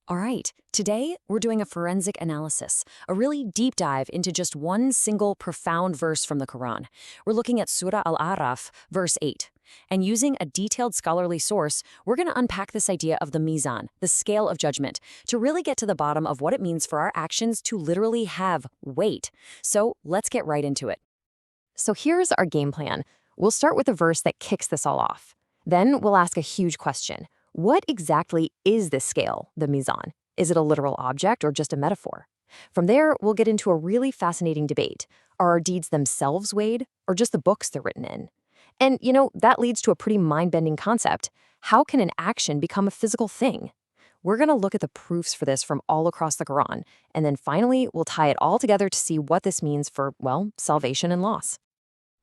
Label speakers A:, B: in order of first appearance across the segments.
A: All right, today we're doing a forensic analysis, a really deep dive into just one single profound verse from the Qur'an. We're looking at Surah Al-Aʿrāf, verse 8. And using a detailed scholarly source, we're going to unpack this idea of the mizan, the scale of judgment, to really get to the bottom of what it means for our actions to literally have weight. So let's get right into it. So here's our game plan. We'll start with a verse that kicks this all off. Then we'll ask a huge question. What exactly is this scale, the mizan? Is it a literal object or just a metaphor? From there, we'll get into a really fascinating debate. Are our deeds themselves weighed, or just the books they're written in? And, that leads to a pretty mind-bending concept. How can an action become a physical thing? We're going to look at the proofs for this from all across the Quran, and then finally, we'll tie it all together to see what this means for, well, salvation and loss.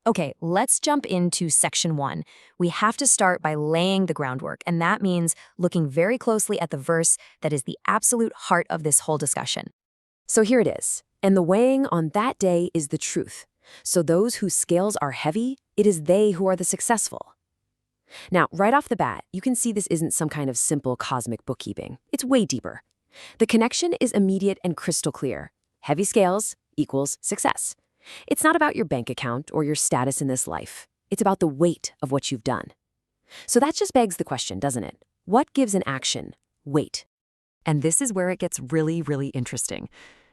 A: Okay, let's jump into section 1. We have to start by laying the groundwork, and that means looking very closely at the verse that is the absolute heart of this whole discussion. So here it is. And the weighing on that day is the truth. So those whose scales are heavy, it is they who are the successful. Now, right off the bat, you can see this isn't some kind of simple cosmic bookkeeping. It's way deeper. The connection is immediate and crystal clear. Heavy scales equals success. It's not about your bank account or your status in this life. It's about the weight of what you've done. So that just begs the question, doesn't it? What gives an action weight? And this is where it gets really, really interesting.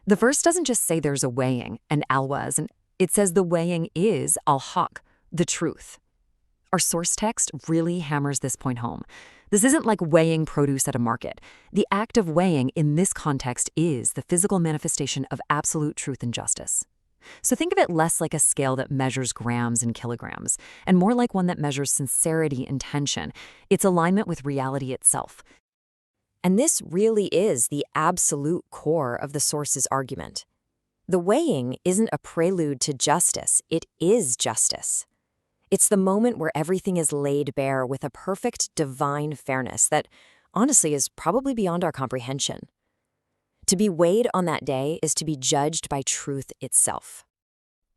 A: The verse doesn't just say there's a weighing, an alwaz, and it says the weighing is al-haq, the truth. Our source text really hammers this point home. This isn't like weighing produce at a market. The act of weighing in this context is the physical manifestation of absolute truth and justice. So think of it less like a scale that measures grams and kilograms, and more like one that measures sincerity and tension, its alignment with reality itself. And this really is the absolute core of the source's argument. The weighing isn't a prelude to justice, it is justice. It's the moment where everything is laid bare with a perfect divine fairness that, honestly, is probably beyond our comprehension. To be weighed on that day is to be judged by truth itself.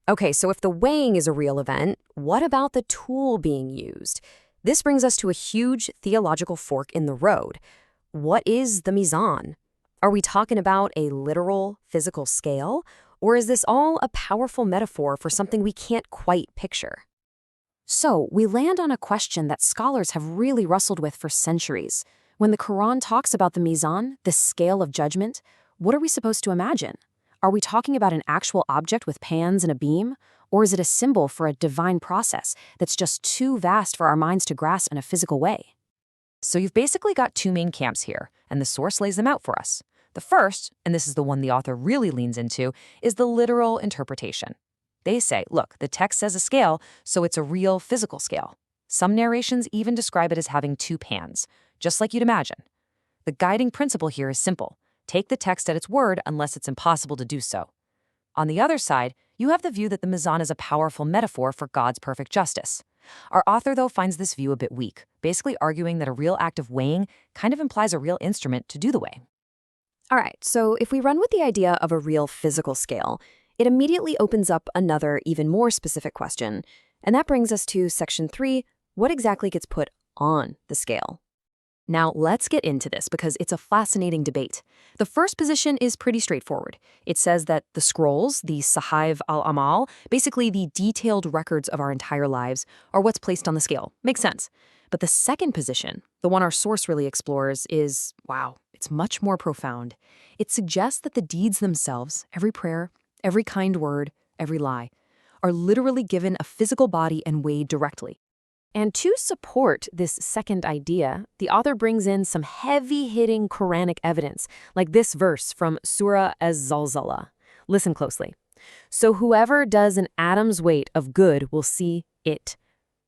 A: Okay, so if the weighing is a real event, what about the tool being used? This brings us to a huge theological fork in the road. What is the mizan? Are we talking about a literal physical scale, or is this all a powerful metaphor for something we can't quite picture? So we land on a question that scholars have really wrestled with for centuries. When the Quran talks about the mizan, the scale of judgment, what are we supposed to imagine? Are we talking about an actual object with pans and a beam? Or is it a symbol for a divine process that's just too vast for our minds to grasp in a physical way? So you've basically got two main camps here, and the source lays them out for us. The first, and this is the one the author really leans into, is the literal interpretation. They say, look, the text says a scale, so it's a real physical scale. Some narrations even describe it as having two pans, just like you'd imagine. The guiding principle here is simple. Take the text at its word unless it's impossible to do so. On the other side, you have the view that the mizan is a powerful metaphor for God's perfect justice. Our author, though, finds this view a bit weak, basically arguing that a real act of weighing kind of implies a real instrument to do the weighing. All right, so if we run with the idea of a real physical scale, it immediately opens up another, even more specific question. And that brings us to section 3, what exactly gets put on the scale? Now, let's get into this because it's a fascinating debate. The first position is pretty straightforward. It says that the scrolls, the Sahif al-Amal, basically the detailed records of our entire lives, are what's placed on the scale. Makes sense. But the second position, the one our source really explores, is, wow, it's much more profound. It suggests that the deeds themselves, every prayer, every kind word, every lie, are literally given a physical body and weighed directly. And to support this second idea, the author brings in some heavy-hitting Quranic evidence, like this verse from Surah Az-Zalzala. Listen closely. So whoever does an atom's weight of good will see it.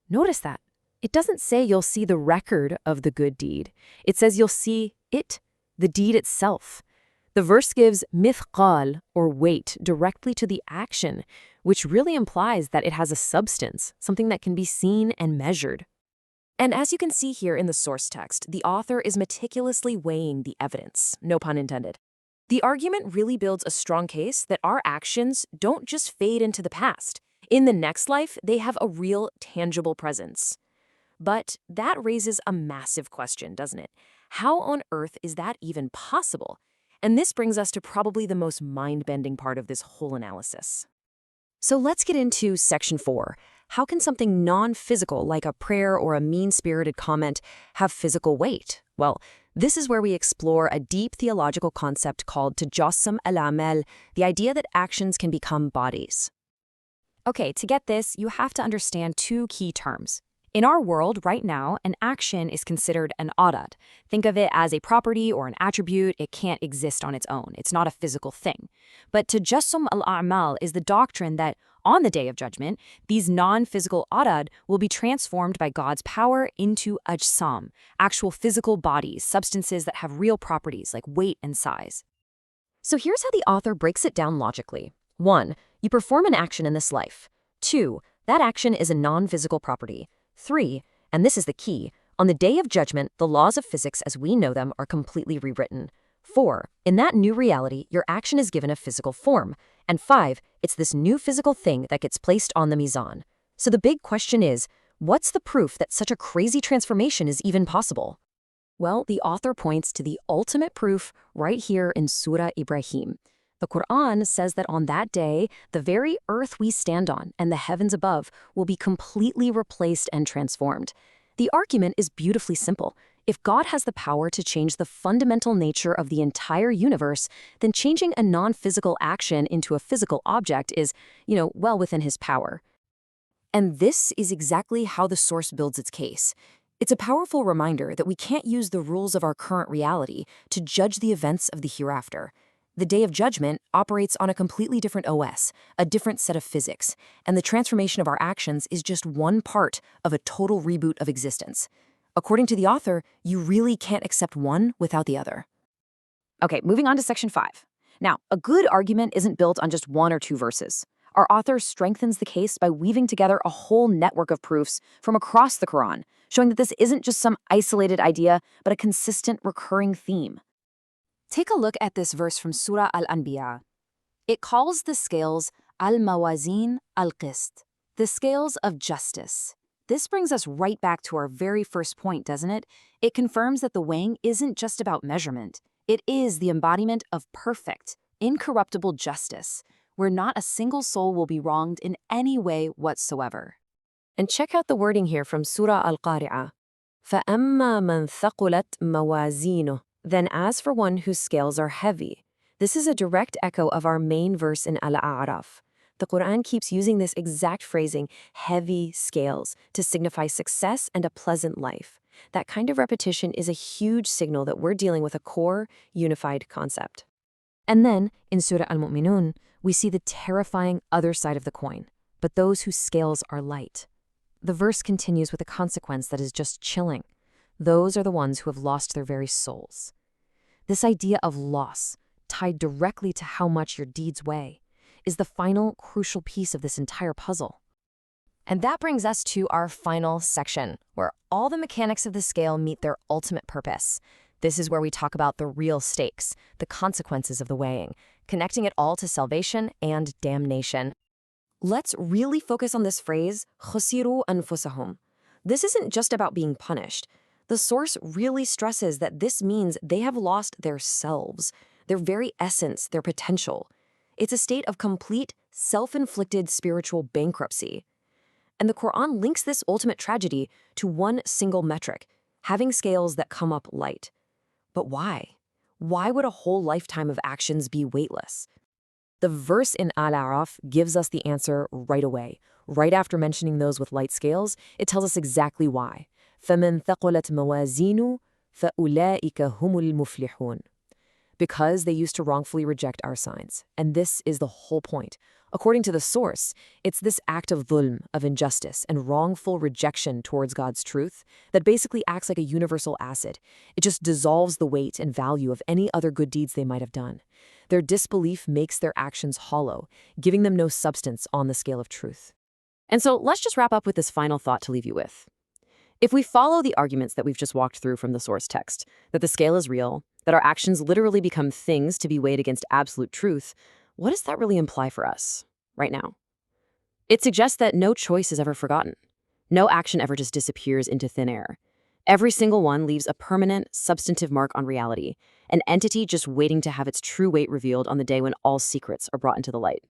A: Notice that. It doesn't say you'll see the record of the good deed. It says you'll see it, the deed itself. The verse gives mithqal, or weight, directly to the action, which really implies that it has a substance, something that can be seen and measured. And as you can see here in the source text, the author is meticulously weighing the evidence, no pun intended. The argument really builds a strong case that our actions don't just fade into the past. In the next life, they have a real, tangible presence. But that raises a massive question, doesn't it? How on earth is that even possible? And this brings us to probably the most mind-bending part of this whole analysis. So let's get into Section 4. How can something non-physical, like a prayer or a mean-spirited comment, have physical weight? Well, this is where we explore a deep theological concept called tajassum al-amal, the idea that actions can become bodies. Okay, to get this, you have to understand two key terms. In our world right now, an action is considered an adad. Think of it as a property or an attribute. It can't exist on its own. It's not a physical thing. But tajassum al-a'mal is the doctrine that on the Day of Judgment, these non-physical adad will be transformed by God's power into ajsam, actual physical bodies, substances that have real properties like weight and size. So here's how the author breaks it down logically. 1. You perform an action in this life. 2. That action is a non-physical property. 3, and this is the key, on the Day of Judgment, the laws of physics as we know them are completely rewritten. 4, in that new reality, your action is given a physical form. And 5, it's this new physical thing that gets placed on the mizan. So the big question is, what's the proof that such a crazy transformation is even possible? Well, the author points to the ultimate proof right here in Surah Ibrahim. The Qur'an says that on that day, the very earth we stand on and the heavens above will be completely replaced and transformed. The argument is beautifully simple. If God has the power to change the fundamental nature of the entire universe, then changing a non-physical action into a physical object is, well within his power. And this is exactly how the source builds its case. It's a powerful reminder that we can't use the rules of our current reality to judge the events of the hereafter. The Day of Judgment operates on a completely different OS, a different set of physics, and the transformation of our actions is just one part of a total reboot of existence. According to the author, you really can't accept one without the other. Okay, moving on to Section 5. Now, a good argument isn't built on just one or two verses. Our author strengthens the case by weaving together a whole network of proofs from across the Qur'an, showing that this isn't just some isolated idea, but a consistent recurring theme. Take a look at this verse from Surah Al-Anbiya. It calls the scales al-mawazin al-qist, the scales of justice. This brings us right back to our very first point, doesn't it? It confirms that the weighing isn't just about measurement. It is the embodiment of perfect, incorruptible justice, where not a single soul will be wronged in any way whatsoever. And check out the wording here from Surah Al-Qari'ah. فَأَمَّا مَنْ ثَقُلَتْ مَوَازِينُهُ. Then as for one whose scales are heavy. This is a direct echo of our main verse in Al-Aʿrāf. The Qur'an keeps using this exact phrasing, heavy scales, to signify success and a pleasant life. That kind of repetition is a huge signal that we're dealing with a core, unified concept. And then, in Surah Al-Mu'minun, we see the terrifying other side of the coin, but those whose scales are light. The verse continues with a consequence that is just chilling. Those are the ones who have lost their very souls. This idea of loss, tied directly to how much your deeds weigh, is the final crucial piece of this entire puzzle. And that brings us to our final section, where all the mechanics of the scale meet their ultimate purpose. This is where we talk about the real stakes, the consequences of the weighing, connecting it all to salvation and damnation. Let's really focus on this phrase, khasiru anfusahum. This isn't just about being punished. The source really stresses that this means they have lost their selves, their very essence, their potential. It's a state of complete, self-inflicted spiritual bankruptcy. And the Qur'an links this ultimate tragedy to one single metric, having scales that come up light. But why? Why would a whole lifetime of actions be weightless? The verse in Al-Aʿrāf gives us the answer right away. Right after mentioning those with light scales, it tells us exactly why. فَمَنْ ثَقُلَتْ مَوَازِينُهُ فَأُولَٰئِكَ هُمُ الْمُفْلِحُونَ. Because they used to wrongfully reject our signs. And this is the whole point. According to the source, it's this act of dhulm, of injustice, and wrongful rejection towards God's truth that basically acts like a universal acid. It just dissolves the weight and value of any other good deeds they might have done. Their disbelief makes their actions hollow, giving them no substance on the scale of truth. And so let's just wrap up with this final thought to leave you with. If we follow the arguments that we've just walked through from the source text, that the scale is real, that our actions literally become things to be weighed against absolute truth, what does that really imply for us right now? It suggests that no choice is ever forgotten. No action ever just disappears into thin air. Every single one leaves a permanent, substantive mark on reality, an entity just waiting to have its true weight revealed on the day when all secrets are brought into the light.